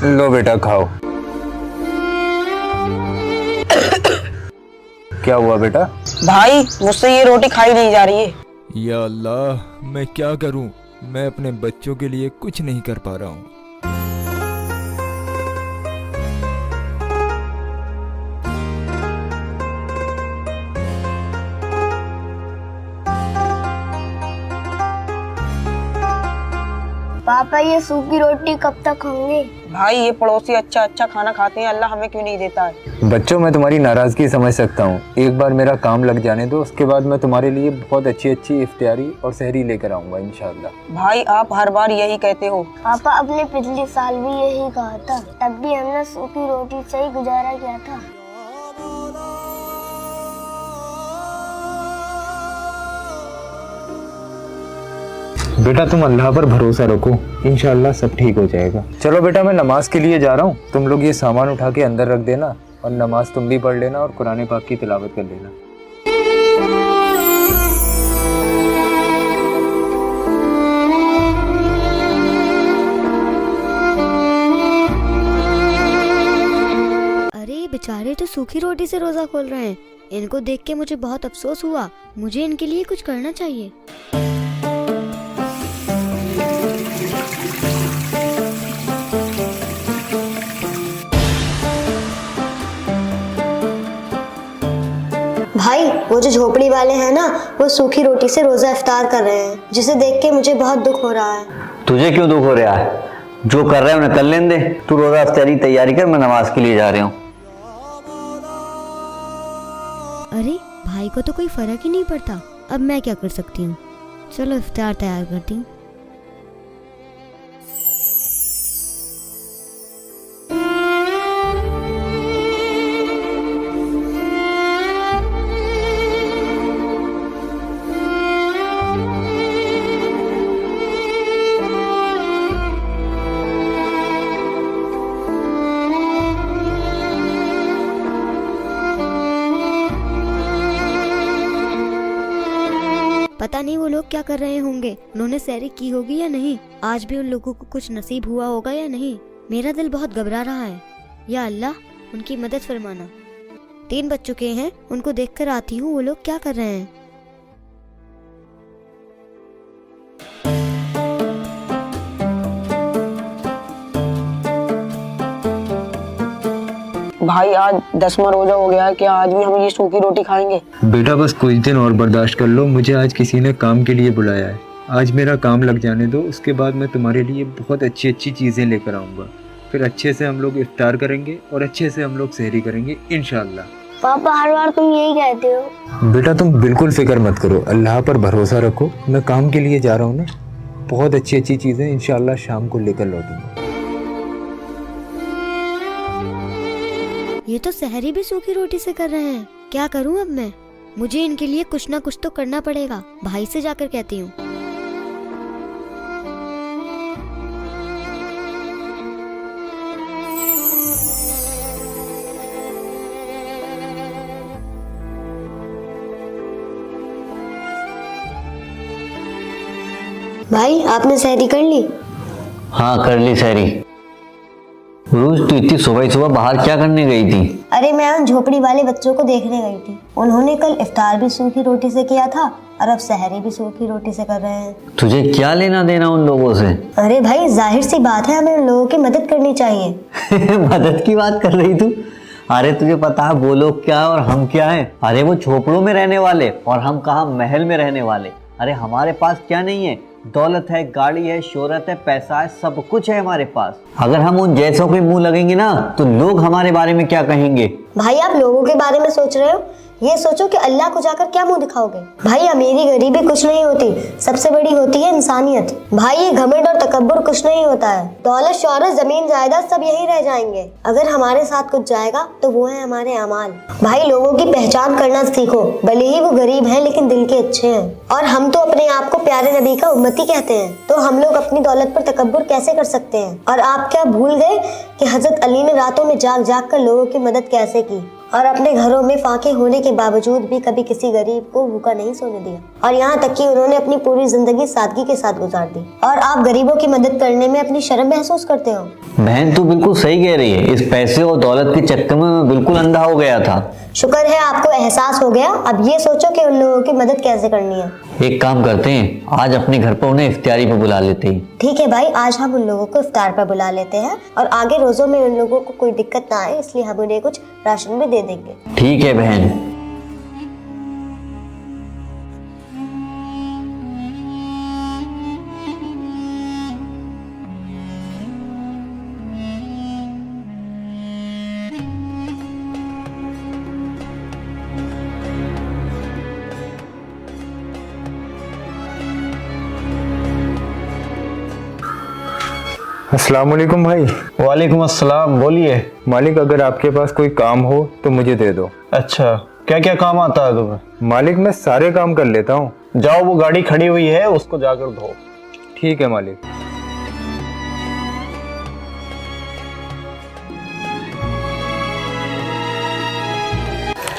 लो बेटा खाओ। क्या हुआ बेटा? भाई मुझसे ये रोटी खाई नहीं जा रही है। या अल्लाह, मैं क्या करूं? मैं अपने बच्चों के लिए कुछ नहीं कर पा रहा हूं। पापा ये सूखी रोटी कब तक खाओगे? भाई ये पड़ोसी अच्छा अच्छा खाना खाते हैं, अल्लाह हमें क्यों नहीं देता है? बच्चों, मैं तुम्हारी नाराजगी समझ सकता हूँ। एक बार मेरा काम लग जाने दो, उसके बाद मैं तुम्हारे लिए बहुत अच्छी अच्छी इफ्तियारी और सहरी लेकर आऊंगा इंशाअल्लाह। भाई आप हर बार यही कहते हो। पापा आपने पिछले साल भी यही कहा था, तब भी हमने सूखी रोटी से ही गुजारा किया था। बेटा तुम अल्लाह पर भरोसा रखो, इंशाअल्लाह सब ठीक हो जाएगा। चलो बेटा, मैं नमाज के लिए जा रहा हूँ। तुम लोग ये सामान उठा के अंदर रख देना और नमाज तुम भी पढ़ लेना और कुरान पाक की तिलावत कर लेना। अरे बेचारे तो सूखी रोटी से रोजा खोल रहे हैं। इनको देख के मुझे बहुत अफसोस हुआ। मुझे इनके लिए कुछ करना चाहिए। भाई वो जो झोपड़ी वाले हैं ना, वो सूखी रोटी से रोजा इफ्तार कर रहे हैं, जिसे देख के मुझे बहुत दुख हो रहा है। तुझे क्यों दुख हो रहा है? जो कर रहे हैं उन्हें कर लेने दे। तू रोजा इफ्तारी तैयारी कर, मैं नमाज के लिए जा रहा हूँ। अरे भाई को तो कोई फर्क ही नहीं पड़ता। अब मैं क्या कर सकती हूँ? चलो इफ्तार तैयार करती हूँ। पता नहीं वो लोग क्या कर रहे होंगे। उन्होंने सहरी की होगी या नहीं? आज भी उन लोगों को कुछ नसीब हुआ होगा या नहीं? मेरा दिल बहुत घबरा रहा है। या अल्लाह, उनकी मदद फरमाना। 3 बज चुके हैं, उनको देखकर आती हूँ वो लोग क्या कर रहे हैं। भाई आज 10वां रोजा हो गया है, क्या आज भी हम ये सूखी रोटी खाएंगे? बेटा बस कुछ दिन और बर्दाश्त कर लो। मुझे आज किसी ने काम के लिए बुलाया है। आज मेरा काम लग जाने दो, उसके बाद मैं तुम्हारे लिए बहुत अच्छी अच्छी चीज़ें लेकर आऊँगा। फिर अच्छे से हम लोग इफ्तार करेंगे और अच्छे से हम लोग सहरी करेंगे इंशाअल्लाह। पापा हर बार तुम यही कहते हो। बेटा तुम बिल्कुल फिक्र मत करो, अल्लाह पर भरोसा रखो। मैं काम के लिए जा रहा हूँ ना, बहुत अच्छी अच्छी चीज़ें इंशाअल्लाह शाम को लेकर लौटूंगा। ये तो सहरी भी सूखी रोटी से कर रहे हैं। क्या करूं अब मैं? मुझे इनके लिए कुछ ना कुछ तो करना पड़ेगा। भाई से जाकर कहती हूँ। भाई आपने सहरी कर ली? हाँ कर ली सहरी। रोज तू इतनी सुबह सुबह बाहर क्या करने गई थी? अरे मैं उन झोपड़ी वाले बच्चों को देखने गई थी। उन्होंने कल इफ्तार भी सूखी रोटी से किया था और अब सहरी भी सूखी रोटी से कर रहे हैं। तुझे क्या लेना देना उन लोगों से? अरे भाई जाहिर सी बात है, हमें उन लोगों की मदद करनी चाहिए। मदद की बात कर रही तू? अरे तुझे पता है वो लोग क्या है और हम क्या हैं? अरे वो झोपड़ों में रहने वाले और हम कहाँ महल में रहने वाले। अरे हमारे पास क्या नहीं है? दौलत है, गाड़ी है, शोहरत है, पैसा है, सब कुछ है हमारे पास। अगर हम उन जैसों के मुंह लगेंगे ना तो लोग हमारे बारे में क्या कहेंगे? भाई आप लोगों के बारे में सोच रहे हो, ये सोचो कि अल्लाह को जाकर क्या मुंह दिखाओगे। भाई अमीरी गरीबी कुछ नहीं होती, सबसे बड़ी होती है इंसानियत। भाई ये घमंड और तकब्बुर कुछ नहीं होता है। दौलत, शोहरत, जमीन जायदाद सब यही रह जाएंगे। अगर हमारे साथ कुछ जाएगा तो वो है हमारे अमाल। भाई लोगों की पहचान करना सीखो, भले ही वो गरीब हैं लेकिन दिल के अच्छे हैं। और हम तो अपने आप को प्यारे नबी का उम्मती कहते हैं, तो हम लोग अपनी दौलत पर तकब्बुर कैसे कर सकते हैं? और आप क्या भूल गए कि हजरत अली ने रातों में जाग जाग कर लोगों की मदद कैसे की? और अपने घरों में फाके होने के बावजूद भी कभी किसी गरीब को भूखा नहीं सोने दिया, और यहाँ तक कि उन्होंने अपनी पूरी जिंदगी सादगी के साथ गुजार दी। और आप गरीबों की मदद करने में अपनी शर्म महसूस करते हो। बहन तू बिल्कुल सही कह रही है, इस पैसे और दौलत के चक्कर में मैं बिल्कुल अंधा हो गया था। शुक्र है आपको एहसास हो गया। अब ये सोचो कि उन लोगों की मदद कैसे करनी है। एक काम करते हैं, आज अपने घर पर उन्हें इफ्तियारी पे बुला लेते हैं। ठीक है भाई, आज हम उन लोगों को इफ्तार पर बुला लेते हैं और आगे रोजों में उन लोगों को कोई दिक्कत ना आए, इसलिए हम उन्हें कुछ राशन भी दे देंगे। ठीक है बहन। अस्सलाम वालेकुम भाई। वालेकुम अस्सलाम, बोलिए। मालिक, अगर आपके पास कोई काम हो तो मुझे दे दो। अच्छा, क्या क्या काम आता है तुम्हें? मालिक, मैं सारे काम कर लेता हूँ। जाओ, वो गाड़ी खड़ी हुई है उसको जाकर धो। ठीक है मालिक।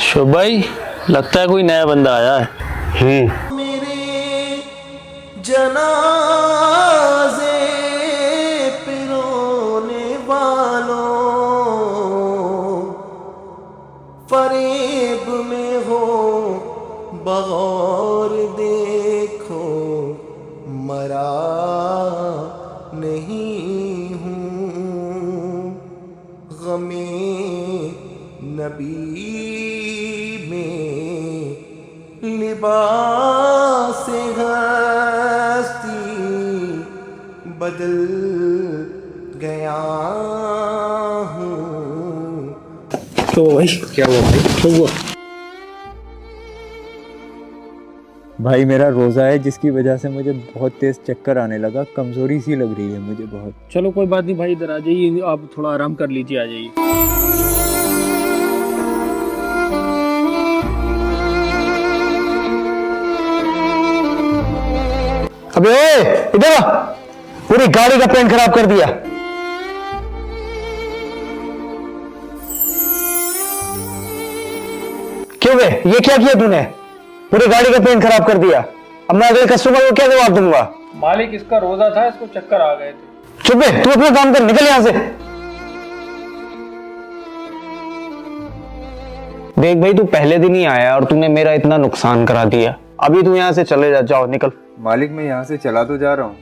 शुभ भाई, लगता है कोई नया बंदा आया है। जनाजे पिरोने वालों, फरेब में हो बगौर देखो, मरा नहीं हूँ, गमे नबी में लिबास हस्ती बदल गया हूँ। तो भाई क्या हुआ भाई? तो हुआ भाई, मेरा रोज़ा है जिसकी वजह से मुझे बहुत तेज़ चक्कर आने लगा, कमज़ोरी सी लग रही है मुझे बहुत। चलो कोई बात नहीं भाई, इधर आ जाइए, आप थोड़ा आराम कर लीजिए, आ जाइए। अबे इधर आ, पूरी गाड़ी का पेंट खराब कर दिया। क्यों बे, ये क्या किया तूने? पूरी गाड़ी का पेंट खराब कर दिया। अब मैं अगले कस्टमर को क्या जवाब दूंगा? मालिक, इसका रोजा था, इसको चक्कर आ गए थे। चुप है, तू अपना काम कर, निकल यहां से। देख भाई, तू पहले दिन ही आया और तूने मेरा इतना नुकसान करा दिया। अभी तू यहाँ से चले जा, जाओ निकल। मालिक, मैं यहाँ से चला तो जा रहा हूँ,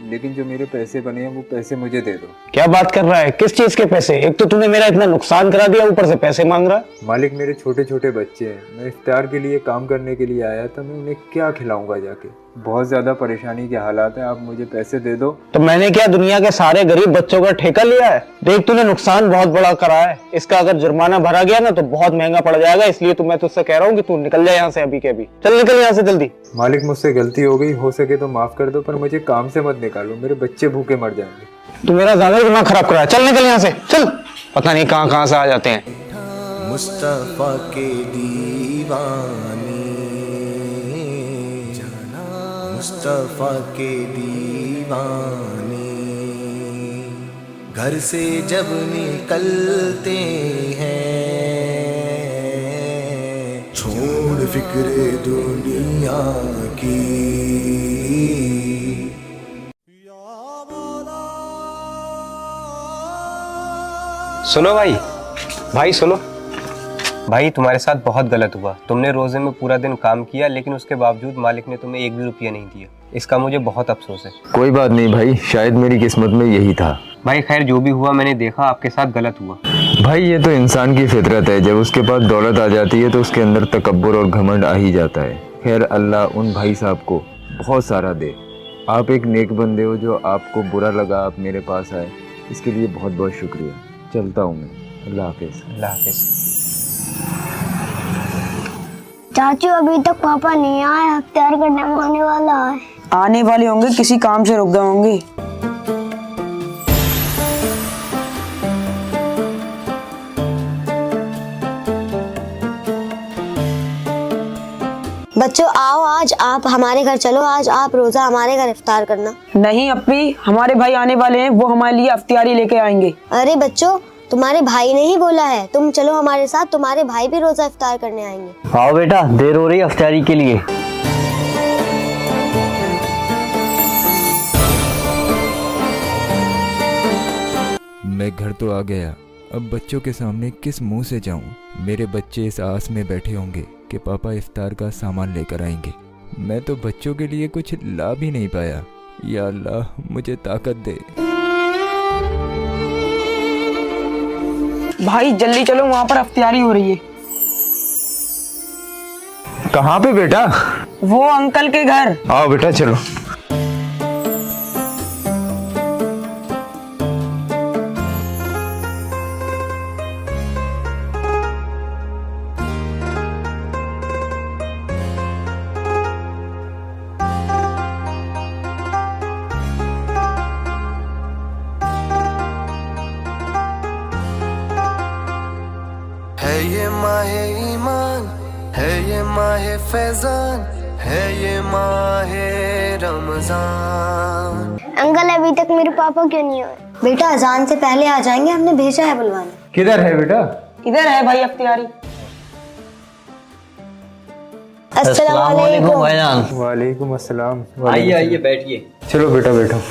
लेकिन जो मेरे पैसे बने हैं वो पैसे मुझे दे दो। क्या बात कर रहा है? किस चीज के पैसे? एक तो तूने मेरा इतना नुकसान करा दिया, ऊपर से पैसे मांग रहा है। मालिक, मेरे छोटे छोटे बच्चे हैं, मैं इफ्तार के लिए काम करने के लिए आया था, मैं उन्हें क्या खिलाऊंगा जाके? बहुत ज़्यादा परेशानी के हालात हैं, आप मुझे पैसे दे दो। तो मैंने क्या दुनिया के सारे गरीब बच्चों का ठेका लिया है? देख, तूने नुकसान बहुत बड़ा करा है, इसका अगर जुर्माना भरा गया ना तो बहुत महंगा पड़ जाएगा, इसलिए तो मैं तुझसे कह रहा हूँ कि तू निकल जाए यहाँ से अभी के अभी। चल निकल यहाँ से जल्दी। मालिक, मुझसे गलती हो गई, हो सके तो माफ़ कर दो, पर मुझे काम से मत निकालो, मेरे बच्चे भूखे मर जाएंगे। तू मेरा ज्यादा दिमाग खराब करा है, चल निकल यहाँ से, चल। पता नहीं कहाँ कहाँ से आ जाते हैं। मुस्तफा के दीवाने, मुस्तफा के दीवाने, घर से जब निकलते हैं, छोड़ फिक्र दुनिया की। सुनो भाई, भाई सुनो भाई, तुम्हारे साथ बहुत गलत हुआ। तुमने रोजे में पूरा दिन काम किया, लेकिन उसके बावजूद मालिक ने तुम्हें 1 भी रुपया नहीं दिया। इसका मुझे बहुत अफसोस है। कोई बात नहीं भाई, शायद मेरी किस्मत में यही था। भाई खैर, जो भी हुआ मैंने देखा आपके साथ गलत हुआ। भाई, ये तो इंसान की फितरत है, जब उसके पास दौलत आ जाती है तो उसके अंदर तकब्बुर और घमंड आ ही जाता है। खैर, अल्लाह उन भाई साहब को बहुत सारा दे। आप एक नेक बंदे हो, जो आपको बुरा लगा आप मेरे पास आए, इसके लिए बहुत बहुत शुक्रिया। चलता हूँ मैं, अल्लाह हाफिज़। अल्लाह हाफिज़। चाचू, अभी तक पापा नहीं आए, इफ्तार का टाइम आने वाला है। आने वाले होंगे, किसी काम से रुक गए होंगे। बच्चों आओ, आज आप हमारे घर चलो, आज आप रोजा हमारे घर इफ्तार करना। नहीं अपी, हमारे भाई आने वाले हैं, वो हमारे लिए इफ्तियारी लेके आएंगे। अरे बच्चों, तुम्हारे भाई ने ही बोला है, तुम चलो हमारे साथ, तुम्हारे भाई भी रोजा इफ्तार करने आएंगे। आओ बेटा, देर हो रही है इफ्तारी के लिए। मैं घर तो आ गया, अब बच्चों के सामने किस मुंह से जाऊं? मेरे बच्चे इस आस में बैठे होंगे कि पापा इफ्तार का सामान लेकर आएंगे। मैं तो बच्चों के लिए कुछ ला भी नहीं पाया। या अल्लाह, मुझे ताकत दे। भाई जल्दी चलो, वहाँ पर इफ्तारी हो रही है। कहाँ पे बेटा? वो अंकल के घर। आओ बेटा चलो। है ये माहे ईमान, है ये माहे फैजान, है ये माहे रमजान। अंकल अभी तक मेरे पापा क्यों नहीं आए? बेटा अजान से पहले आ जाएंगे, हमने भेजा है बुलवाने। किधर है बेटा? इधर है भाई इफ्तारी। अस्सलाम वालेकुम भाईजान। वालेकुम अस्सलाम। आइए आइए बैठिए। चलो बेटा बैठो।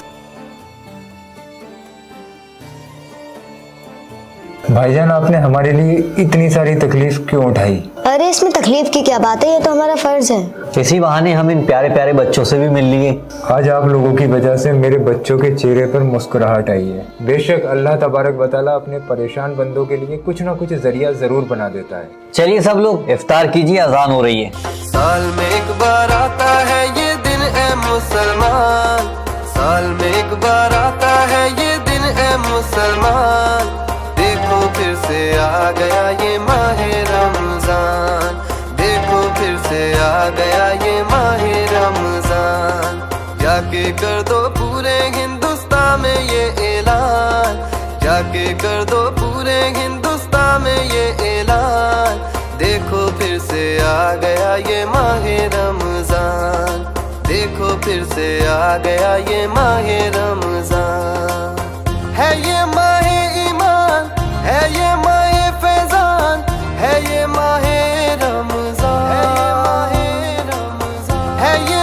भाईजान, आपने हमारे लिए इतनी सारी तकलीफ क्यों उठाई? अरे इसमें तकलीफ की क्या बात है, ये तो हमारा फर्ज है। इसी बहाने हम इन प्यारे प्यारे बच्चों से भी मिल लिए। आज आप लोगों की वजह से मेरे बच्चों के चेहरे पर मुस्कुराहट आई है। बेशक अल्लाह तबारक व तआला अपने परेशान बंदों के लिए कुछ ना कुछ जरिया जरूर बना देता है। चलिए सब लोग इफ्तार कीजिए, अजान हो रही है। साल में एक बार आता है ये दिन ए मुसलमान, साल में एक बार आता है ये दिन ए मुसलमान। देखो फिर से आ गया ये माहे रमजान, देखो फिर से आ गया ये माहे रमजान। जाके कर दो पूरे हिंदुस्तान में ये ऐलान, जाके कर दो पूरे हिंदुस्तान में ये ऐलान। देखो फिर से आ गया ये माहे रमजान, देखो फिर से आ गया ये माहे रमजान। है ये माहे ईमान, है ये माहे फैजान, है ये माहे रमजान, है ये माहे रमजान, है ये